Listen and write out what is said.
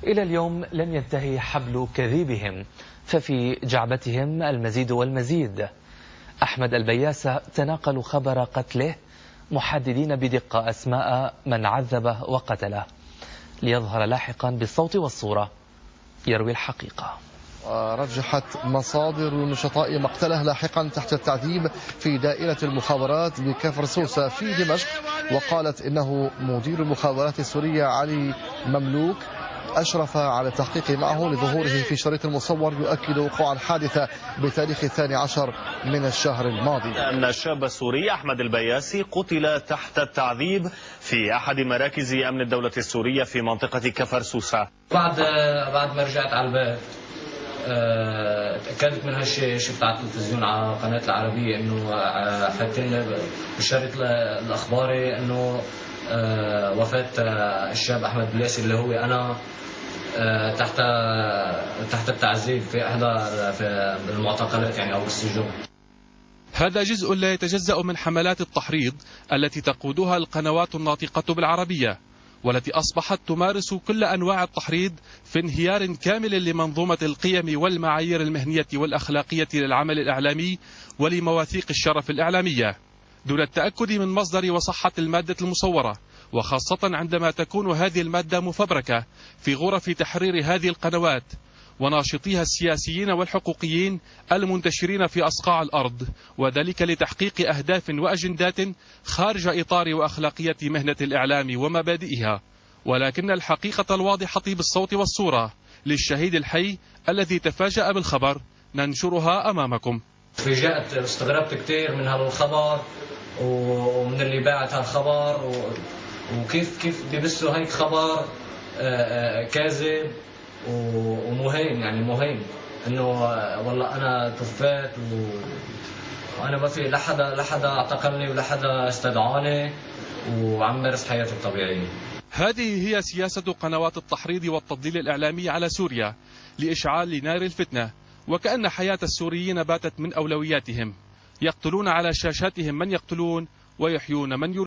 إلى اليوم لم ينتهي حبل كذبهم، ففي جعبتهم المزيد والمزيد. أحمد البياسة تناقلوا خبر قتله محددين بدقة أسماء من عذبه وقتله، ليظهر لاحقا بالصوت والصورة يروي الحقيقة. رجحت مصادر النشطاء مقتله لاحقا تحت التعذيب في دائرة المخابرات بكفر سوسة في دمشق، وقالت إنه مدير المخابرات السورية علي مملوك أشرف على التحقيق معه لظهوره في شريط المصور يؤكد وقوع الحادثة بتاريخ 12 من الشهر الماضي. أن الشاب السوري أحمد البياسي قتل تحت التعذيب في أحد مراكز أمن الدولة السورية في منطقة كفر سوسة. بعد ما رجعت على البيت تأكدت من هالشيء، شفت على التلفزيون على قناة العربية إنه حاطين بالشريط الأخباري إنه وفاة الشاب أحمد البياسي اللي هو أنا تحت التعذيب في إحدى المعتقلات يعني أو السجون. هذا جزء لا يتجزأ من حملات التحريض التي تقودها القنوات الناطقة بالعربية، والتي أصبحت تمارس كل أنواع التحريض في انهيار كامل لمنظومة القيم والمعايير المهنية والأخلاقية للعمل الإعلامي ولمواثيق الشرف الإعلامية، دون التأكد من مصدر وصحة المادة المصورة، وخاصة عندما تكون هذه المادة مفبركة في غرف تحرير هذه القنوات وناشطيها السياسيين والحقوقيين المنتشرين في أصقاع الأرض، وذلك لتحقيق أهداف وأجندات خارج إطار وأخلاقية مهنة الإعلام ومبادئها. ولكن الحقيقة الواضحة بالصوت والصورة للشهيد الحي الذي تفاجأ بالخبر ننشرها أمامكم. فاجأت استغربت كثير من هذا الخبر ومن اللي باعت هالخبر وكيف بيبثوا هيك خبر كاذب ومهين، يعني مهين انه والله انا توفيت وانا ما في لا حدا اعتقلني ولا حدا استدعاني وعم مارس حياتي الطبيعيه. هذه هي سياسة قنوات التحريض والتضليل الإعلامي على سوريا لإشعال نار الفتنة، وكأن حياة السوريين باتت من أولوياتهم. يقتلون على شاشاتهم من يقتلون ويحيون من يريدون.